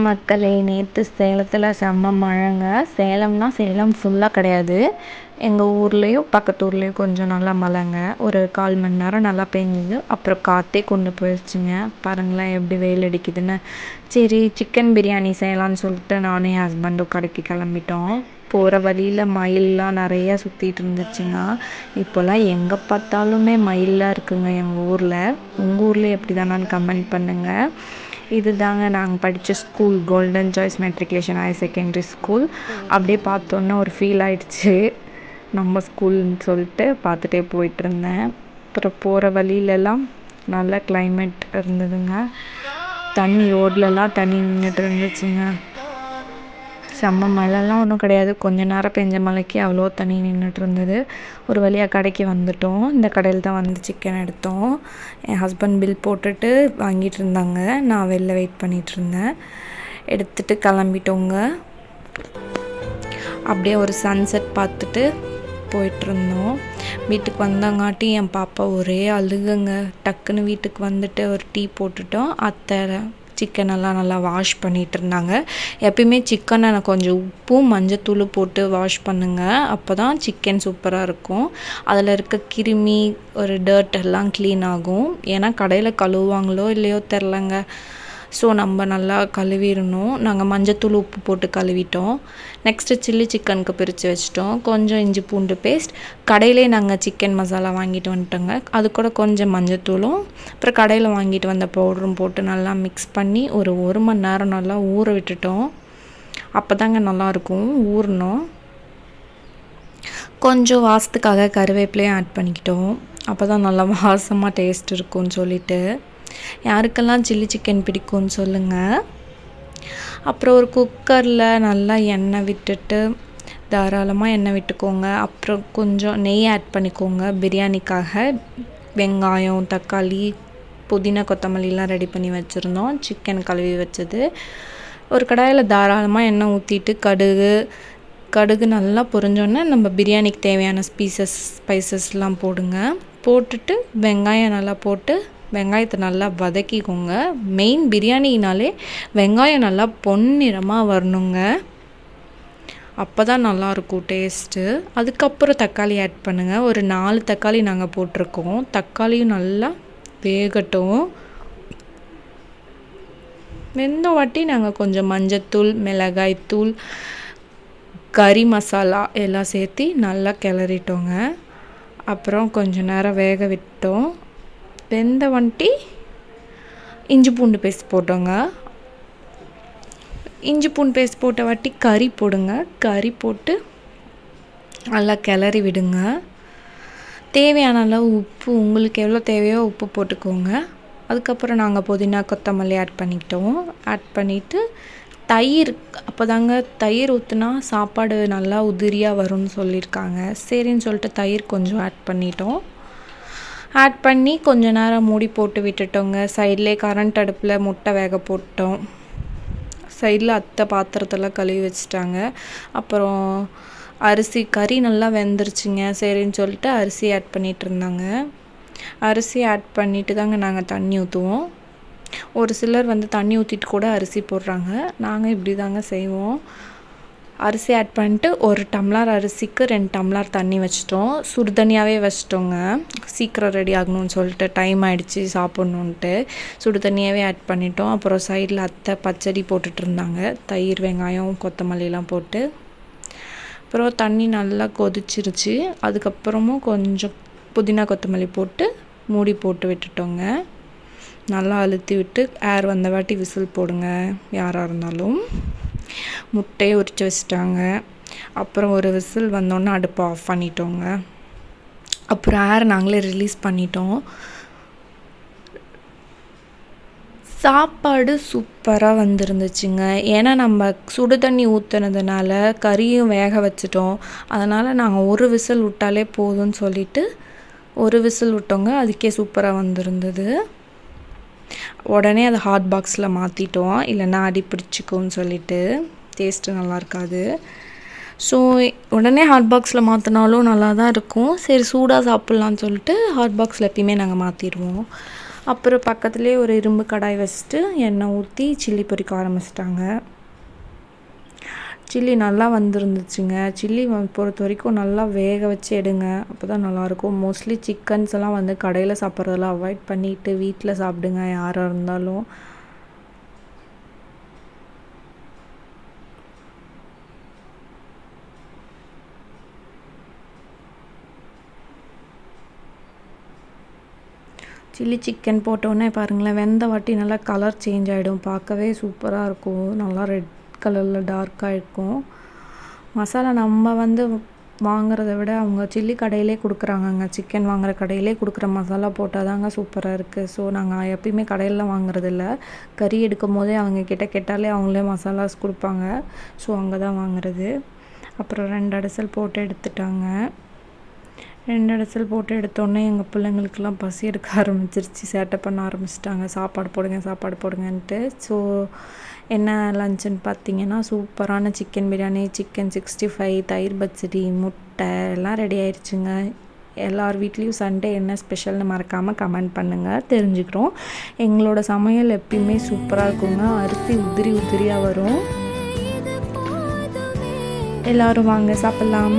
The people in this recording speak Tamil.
மக்களே, நேற்று சேலத்தில் செம்ம மழைங்க. சேலம்னா சேலம் ஃபுல்லாக கிடையாது, எங்கள் ஊர்லேயும் பக்கத்து ஊர்லேயும் கொஞ்சம் நல்லா மழைங்க. ஒரு 1/4 மணி நேரம் நல்லா பெஞ்சுது, அப்புறம் காற்றே கொண்டு போயிடுச்சுங்க. பாருங்களேன் எப்படி வெயில் அடிக்குதுன்னு. சரி, சிக்கன் பிரியாணி செய்யலான்னு சொல்லிட்டு நானும் என் ஹஸ்பண்டும் கடைக்கு கிளம்பிட்டோம். போகிற வழியில் மயிலெலாம் நிறையா சுற்றிட்டு இருந்துச்சுங்க. இப்போல்லாம் எங்கே பார்த்தாலுமே மயிலாக இருக்குங்க எங்கள் ஊரில். உங்கள் ஊரில் எப்படி தானான்னு கமெண்ட் பண்ணுங்கள். இது தாங்க நாங்கள் படித்த school, golden choice matriculation higher secondary school. அப்படியே பார்த்தோன்னா ஒரு ஃபீல் ஆகிடுச்சு, நம்ம ஸ்கூல்னு சொல்லிட்டு பார்த்துட்டே போயிட்டுருந்தேன். அப்புறம் போகிற வழியிலலாம் நல்ல கிளைமேட் இருந்ததுங்க. தண்ணி ரோட்லலாம் தண்ணி நின்றுட்டு இருந்துச்சுங்க. செம்ம மழைலாம் ஒன்றும் கிடையாது, கொஞ்ச நேரம் பெஞ்ச மழைக்கு அவ்வளோ தண்ணி நின்றுட்டு இருந்தது. ஒரு வழியாக கடைக்கு வந்துட்டோம். இந்த கடையில் தான் வந்து சிக்கன் எடுத்தோம். என் ஹஸ்பண்ட் பில் போட்டுட்டு வாங்கிட்டு இருந்தாங்க, நான் வெளில வெயிட் பண்ணிகிட்டு இருந்தேன். எடுத்துகிட்டு கிளம்பிட்டோங்க. அப்படியே ஒரு சன்செட் பார்த்துட்டு போயிட்டுருந்தோம். வீட்டுக்கு வந்தாங்காட்டி என் பாப்பா ஒரே அழுகுங்க. டக்குன்னு வீட்டுக்கு வந்துட்டு ஒரு டீ போட்டுட்டோம். அத்தை சிக்கனெல்லாம் நல்லா வாஷ் பண்ணிகிட்டு இருந்தாங்க. எப்பயுமே சிக்கனை கொஞ்சம் உப்பும் மஞ்சத்தூள் போட்டு வாஷ் பண்ணுங்கள், அப்போ தான் சிக்கன் சூப்பராக இருக்கும். அதில் இருக்க கிருமி ஒரு டர்ட் எல்லாம் க்ளீன் ஆகும். ஏன்னா கடையில் கழுவுவாங்களோ இல்லையோ தெரிலங்க. ஸோ நம்ம நல்லா கழுவிடணும். நாங்கள் மஞ்சத்தூள் உப்பு போட்டு கழுவிட்டோம். நெக்ஸ்ட்டு சில்லி சிக்கனுக்கு பிரித்து வச்சிட்டோம். கொஞ்சம் இஞ்சி பூண்டு பேஸ்ட், கடையிலே நாங்கள் சிக்கன் மசாலா வாங்கிட்டு வந்துட்டோங்க. அது கூட கொஞ்சம் மஞ்சத்தூளும் அப்புறம் கடையில் வாங்கிட்டு வந்த பவுடரும் போட்டு நல்லா மிக்ஸ் பண்ணி ஒரு மணி நேரம் நல்லா ஊற விட்டுட்டோம். அப்போ தாங்க நல்லாயிருக்கும் ஊறணும். கொஞ்சம் வாசத்துக்காக கருவேப்பிலையும் ஆட் பண்ணிக்கிட்டோம், அப்போ தான் நல்லா வாசமாக டேஸ்ட் இருக்கும்னு சொல்லிட்டு. யாருக்கெல்லாம் சில்லி சிக்கன் பிடிக்கும்னு சொல்லுங்கள். அப்புறம் ஒரு குக்கரில் நல்லா எண்ணெய் விட்டுட்டு, தாராளமாக எண்ணெய் விட்டுக்கோங்க. அப்புறம் கொஞ்சம் நெய் ஆட் பண்ணிக்கோங்க. பிரியாணிக்காக வெங்காயம், தக்காளி, புதினா, கொத்தமல்லிலாம் ரெடி பண்ணி வச்சுருந்தோம். சிக்கன் கழுவி வச்சது. ஒரு கடாயில் தாராளமாக எண்ணெய் ஊற்றிட்டு கடுகு நல்லா பொரிஞ்சோன்னே நம்ம பிரியாணிக்கு தேவையான ஸ்பைசஸ்லாம் போடுங்க. போட்டுட்டு வெங்காயம் நல்லா போட்டு வெங்காயத்தை நல்லா வதக்கிக்கோங்க. மெயின் பிரியாணினாலே வெங்காயம் நல்லா பொன்னிறமாக வரணுங்க, அப்போ தான் நல்லாயிருக்கும் டேஸ்ட்டு. அதுக்கப்புறம் தக்காளி ஆட் பண்ணுங்கள். ஒரு 4 தக்காளி நாங்கள் போட்டிருக்கோம். தக்காளியும் நல்லா வேகட்டும். வெந்த வாட்டி நாங்கள் கொஞ்சம் மஞ்சத்தூள், மிளகாய்த்தூள், கறி மசாலா எல்லாம் சேர்த்து நல்லா கிளறிட்டோங்க. அப்புறம் கொஞ்சம் நேரம் வேக விட்டோம். வெந்த வண்டி இஞ்சி பூண்டு பேஸ்ட் போட்டோங்க. இஞ்சி பூண்டு பேஸ்ட் போட்ட வாட்டி கறி போடுங்க. கறி போட்டு நல்லா கிளறி விடுங்க. தேவையான அளவு உப்பு, உங்களுக்கு எவ்வளோ தேவையோ உப்பு போட்டுக்கோங்க. அதுக்கப்புறம் நாங்கள் புதினா, கொத்தமல்லி ஆட் பண்ணிக்கிட்டோம். ஆட் பண்ணிவிட்டு தயிர், அப்போ தாங்க தயிர் ஊற்றுனா சாப்பாடு நல்லா உதிரியாக வரும்னு சொல்லியிருக்காங்க. சரின்னு சொல்லிட்டு தயிர் கொஞ்சம் ஆட் பண்ணிட்டோம். ஆட் பண்ணி கொஞ்ச நேரம் மூடி போட்டு விட்டுட்டோங்க. சைட்லேயே கரண்ட் அடுப்பில் முட்டை வேக போட்டோம். சைடில் அத்தை பாத்திரத்தெல்லாம் கழுவி வச்சுட்டாங்க. அப்புறம் அரிசி, கறி நல்லா வெந்துருச்சுங்க. சரின்னு சொல்லிட்டு அரிசி ஆட் பண்ணிகிட்டு இருந்தாங்க. அரிசி ஆட் பண்ணிவிட்டு தாங்க நாங்கள் தண்ணி ஊற்றுவோம். ஒரு சிலர் தண்ணி ஊற்றிட்டு கூட அரிசி போடுறாங்க. நாங்கள் இப்படி தாங்க செய்வோம். அரிசி ஆட் பண்ணிட்டு 1 டம்ளர் அரிசிக்கு 2 டம்ளர் தண்ணி வச்சிட்டோம். சுடு தண்ணியாகவே வச்சிட்டோங்க, சீக்கிரம் ரெடி ஆகணும்னு சொல்லிட்டு. டைம் ஆகிடுச்சி சாப்பிட்ணுன்ட்டு சுடு தண்ணியாகவே ஆட் பண்ணிட்டோம். அப்புறம் சைடில் அத்தை பச்சடி போட்டுட்டு இருந்தாங்க, தயிர், வெங்காயம், கொத்தமல்லிலாம் போட்டு. அப்புறம் தண்ணி நல்லா கொதிச்சிருச்சு. அதுக்கப்புறமும் கொஞ்சம் புதினா, கொத்தமல்லி போட்டு மூடி போட்டு விட்டுட்டோங்க. நல்லா அழுத்தி விட்டு ஏர் வந்த வாட்டி விசில் போடுங்க யாராக இருந்தாலும். முட்டையை உரித்து வச்சுட்டாங்க. அப்புறம் ஒரு விசில் வந்தோன்னே அடுப்பை ஆஃப் பண்ணிட்டோங்க. அப்புறம் ஏர் நாங்களே ரிலீஸ் பண்ணிட்டோம். சாப்பாடு சூப்பராக வந்துருந்துச்சுங்க. ஏன்னா நம்ம சுடு தண்ணி ஊற்றுனதுனால கறியும் வேக வச்சிட்டோம். அதனால் நாங்கள் ஒரு விசில் விட்டாலே போதும்னு சொல்லிவிட்டு ஒரு விசில் விட்டோங்க. அதுக்கே சூப்பராக வந்திருந்தது. உடனே அதை ஹாட் பாக்ஸில் மாற்றிட்டோம், இல்லைன்னா அடி பிடிச்சிக்கும்னு சொல்லிட்டு டேஸ்ட்டு நல்லா இருக்காது. ஸோ உடனே ஹாட் பாக்ஸில் மாற்றினாலும் நல்லா தான் இருக்கும். சரி, சூடாக சாப்பிட்லான்னு சொல்லிட்டு ஹாட் பாக்ஸில் எப்பயுமே நாங்கள் மாற்றிடுவோம். அப்புறம் பக்கத்துலேயே ஒரு இரும்பு கடாய் வச்சுட்டு எண்ணெய் ஊற்றி சில்லி பொரிக்க ஆரம்பிச்சிட்டாங்க. சில்லி நல்லா வந்துருந்துச்சுங்க. சில்லி பொறுத்த வரைக்கும் நல்லா வேக வச்சு எடுங்க, அப்போ தான் நல்லாயிருக்கும். மோஸ்ட்லி சிக்கன்ஸ் எல்லாம் வந்து கடையில் சாப்பிட்றதெல்லாம் அவாய்ட் பண்ணிவிட்டு வீட்டில் சாப்பிடுங்க யாராக இருந்தாலும். சில்லி சிக்கன் போட்டோன்னே பாருங்களேன், வெந்த வாட்டி நல்லா கலர் சேஞ்ச் ஆகிடும், பார்க்கவே சூப்பராக இருக்கும். நல்லா ரெட் கலரில் டார்க்காக இருக்கும். மசாலா நம்ம வந்து வாங்குறத விட அவங்க சில்லி கடையிலே கொடுக்குறாங்கங்க. சிக்கன் வாங்குகிற கடையிலே கொடுக்குற மசாலா போட்டால் தாங்க சூப்பராக இருக்குது. ஸோ நாங்கள் எப்பயுமே கடையிலலாம் வாங்குறதில்ல. கறி எடுக்கும் போதே அவங்க கிட்ட கேட்டாலே அவங்களே மசாலாஸ் கொடுப்பாங்க. ஸோ அங்கே தான் வாங்குறது. அப்புறம் 2 அடசல் போட்டு எடுத்துட்டாங்க. 2 அடசல் போட்டு எடுத்தோடனே எங்கள் பிள்ளைங்களுக்கெல்லாம் பசி எடுக்க ஆரம்பிச்சிருச்சு, சேட்டை பண்ண ஆரம்பிச்சிட்டாங்க, சாப்பாடு போடுங்க சாப்பாடு போடுங்கன்ட்டு. ஸோ என்ன லஞ்சுன்னு பார்த்தீங்கன்னா, சூப்பரான சிக்கன் பிரியாணி, சிக்கன் 65, தயிர் பச்சடி, முட்டை எல்லாம் ரெடி ஆயிடுச்சுங்க. எல்லார் வீட்லேயும் சண்டே என்ன ஸ்பெஷல்னு மறக்காமல் கமெண்ட் பண்ணுங்கள், தெரிஞ்சுக்கிறோம். எங்களோட சமையல் எப்பயுமே சூப்பராக இருக்குங்க. அரிசி உதிரி உதிரியாக வரும். எல்லோரும் வாங்க சாப்பிட்லாம்.